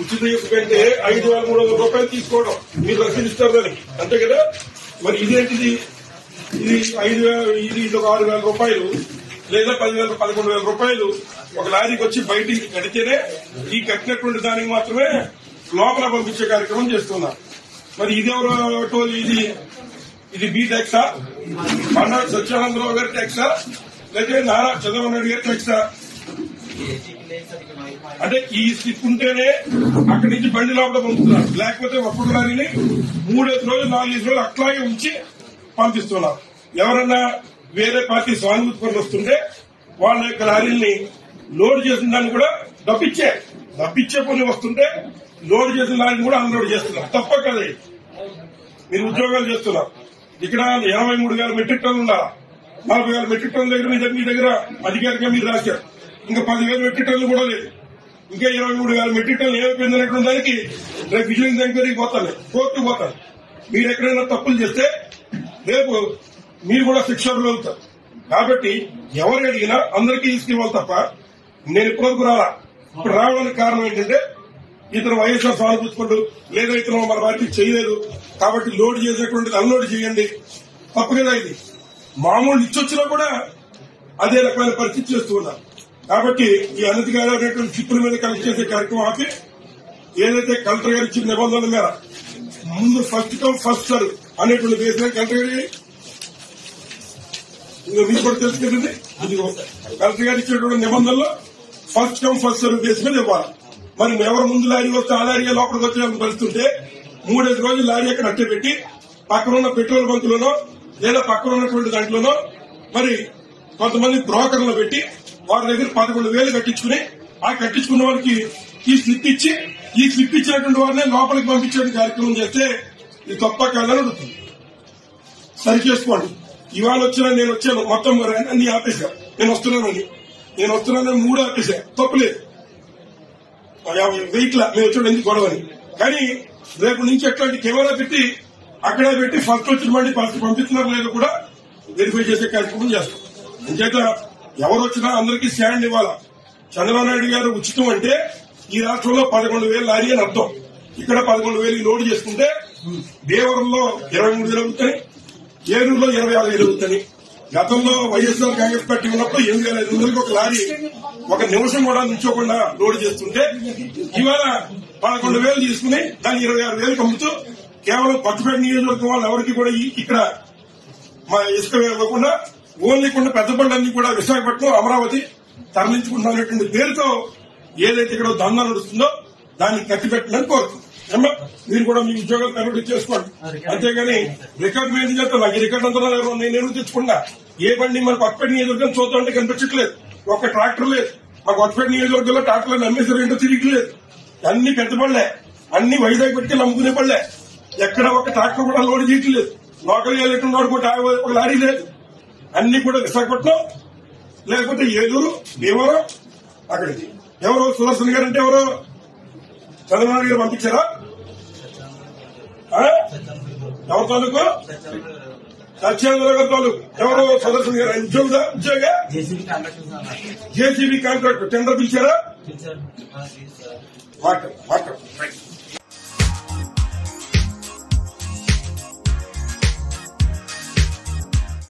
ఉచిత ఇసుక కంటే 5,300 రూపాయలు తీసుకోవడం మీరు రక్షిస్తారు దానికి, అంతే కదా. మరి ఇదేంటిది, ఇది 5,000, ఇది 6,000 రూపాయలు లేదా 10,000, 11,000 రూపాయలు ఒక లారీకి వచ్చి బయటికి కడితేనే ఈ కట్టినటువంటి దానికి మాత్రమే లోపల పంపించే కార్యక్రమం చేస్తున్నారు. మరి ఇదెవరో ఇది బి ట్యాక్సా, బండా సత్యానందరావు గారి ట్యాక్సా, లేకపోతే నారా చంద్రబాబు నాయుడు గారి ట్యాక్సా? అంటే ఈ స్లిప్ ఉంటేనే అక్కడి నుంచి బండి లోపల పంపుతున్నారు, లేకపోతే ఒక్కొక్క లారీని 3 రోజులు 4 రోజులు అట్లాగే ఉంచి పంపిస్తున్నారు. ఎవరన్నా వేరే పార్టీ సానుభూతి పనులు వస్తుంటే వాళ్ళ యొక్క లారీల్ని లోడ్ చేసిన దాన్ని కూడా డబ్బిచ్చే పనులు వస్తుంటే లోడ్ చేసిన లారీని కూడా అన్లోడ్ చేస్తున్నారు. తప్ప కదా, మీరు ఉద్యోగాలు చేస్తున్నారు. ఇక్కడ 83,000 మెట్రిక్ టన్నులు ఉండాలా, 40,000 మెట్రిక్ టన్నుల దగ్గర మీ దగ్గర అధికారిగా మీరు రాశారు. ఇంకా 10,000 మెట్రిక్ టన్నులు కూడా లేదు. ఇంకా 23,000 మెట్రిక్ టన్నులు ఏమైపోయిందనేటువంటి దానికి రేపు విజిలెన్స్ ఎంక్వైరీకి పోతాను, కోర్టుకు పోతాను. మీరు ఎక్కడైనా తప్పులు చేస్తే రేపు మీరు కూడా శిక్షలు అవుతారు. కాబట్టి ఎవరు అడిగినా అందరికీ ఇవ్వాలి తప్ప నేను ఇప్పటివరకు రాలా. ఇప్పుడు రావడానికి కారణం ఏంటంటే ఇతను వైఎస్ఆర్ సానుభూతిపడు లేదా ఇతను మన పార్టీ చేయలేదు కాబట్టి లోడ్ చేసేటువంటిది అన్లోడ్ చేయండి, తప్పు కదా. ఇది మామూలు ఇచ్చొచ్చినా కూడా అదే రకమైన పరిస్థితి చేస్తూ ఉన్నారు. కాబట్టి ఈ అనధికారమైనటువంటి చిప్పుల మీద కలెక్ట్ చేసే కార్యక్రమం ఆపి ఏదైతే కలెక్టర్ గారు ఇచ్చిన నిబంధనల మీద ముందు ఫస్ట్ కమ్ ఫస్ట్ సర్వ్ అనేటువంటి బేస్ మీద కలెక్టర్ గారి మీకు కూడా తెలుసు కదండి, కలెక్టర్ గారు ఇచ్చేటువంటి నిబంధనలు first come first serve base మీద ఇవ్వాలి. మరి ఎవరు ముందు లారీ వస్తే ఆ లారీ లోపలికి వచ్చే పరిస్థితుంటే 3 రోజులు లారీ అక్కడ అట్టే పెట్టి పక్కన ఉన్న పెట్రోల్ బంకులలో లేదా పక్కన ఉన్నటువంటి దాంట్లోనో మరి కొంతమంది బ్రోకర్లు పెట్టి వారి దగ్గర 11,000 కట్టించుకుని ఆ కట్టించుకున్న వాళ్ళకి ఈ స్లిప్ ఇచ్చినటువంటి వారిని లోపలికి పంపించే కార్యక్రమం చేస్తే ఇది తప్ప కాదని అడుగుతుంది. సరి చేసుకోండి. ఇవాళ నేను వచ్చాను మొత్తం అన్ని ఆపేశా, నేను వస్తున్నానని 3 ఆపేశా, తప్పులేదు. వెయిట్లా మేము వచ్చాడు ఎందుకు గొడవని. కానీ రేపు నుంచి ఎట్లాంటి కెమెరా పెట్టి అక్కడే పెట్టి ఫస్ట్ వచ్చిన బండి ఫస్ట్ పంపిస్తున్నారు లేదో కూడా వెరిఫై చేసే కార్యక్రమం చేస్తాం. అంచేత ఎవరు వచ్చినా అందరికీ స్టాండ్ ఇవ్వాలా. చంద్రబాబు నాయుడు గారు ఉచితం అంటే ఈ రాష్ట్రంలో 11,000 లారీ అని అర్థం. ఇక్కడ 11,000 లోడ్ చేసుకుంటే దేవరంలో 23,000 అవుతాయి, ఏలూరులో 26,000 అవుతాయి. గతంలో వైఎస్ఆర్ కాంగ్రెస్ పార్టీ ఉన్నప్పుడు 8,500 ఒక లారీ ఒక నిమిషం కూడా నుంచోకుండా లోడ్ చేస్తుంటే ఇవాళ 11,000 తీసుకుని దాన్ని 26,000 అమ్ముతూ కేవలం పట్టుపేట నియోజకవర్గం వాళ్ళు ఎవరికి కూడా ఇక్కడ మా ఇసుక ఇవ్వకుండా ఓన్లీ పెద్ద బండ్లన్నీ కూడా విశాఖపట్నం, అమరావతి తరలించుకుంటున్నటువంటి పేరుతో ఏదైతే ఇక్కడ దందా నడుస్తుందో దాన్ని కట్టిపెట్టాలని కోరుతుంది. మీరు కూడా మీ ఉద్యోగాలు కన్వర్ట్ చేసుకోండి. అంతేగాని రికార్డు మీద చెప్తాను, నాకు ఈ రికార్డు అంతా నేను తెచ్చుకున్నా. ఏ బండి మన కొత్తపేట నియోజకవర్గం చూద్దామంటే కనిపించట్లేదు, ఒక్క ట్రాక్టర్ లేదు. మా కొత్తపేట నియోజకవర్గంలో ట్రాక్టర్లు అమ్మేసారు, ఏంటో తిరిగిలేదు. అన్ని పెద్ద పడలే, అన్ని వైజాగ్ పెట్టి అమ్ముకునే పడలే. ఎక్కడ ఒక ట్రాక్టర్ కూడా లోడ్ చేయట్లేదు. లోకల్ వెళ్ళేటువంటి కూడా ఒక లారీ లేదు. అన్ని కూడా విశాఖపట్నం లేకపోతే ఏలూరు, భీమవరం. అక్కడికి ఎవరు సుదర్శన్ గారు అంటే ఎవరు చంద్రబాబు గారు పంపించారా? ఎవరి తాలూకు? సత్యేంద్ర గారి తాలూకు. ఎవరు సుదర్శన్ గారు? ఉద్యోగ జేసీబీ కాంట్రాక్టర్ టెండర్ పిలిచారా? వాటర్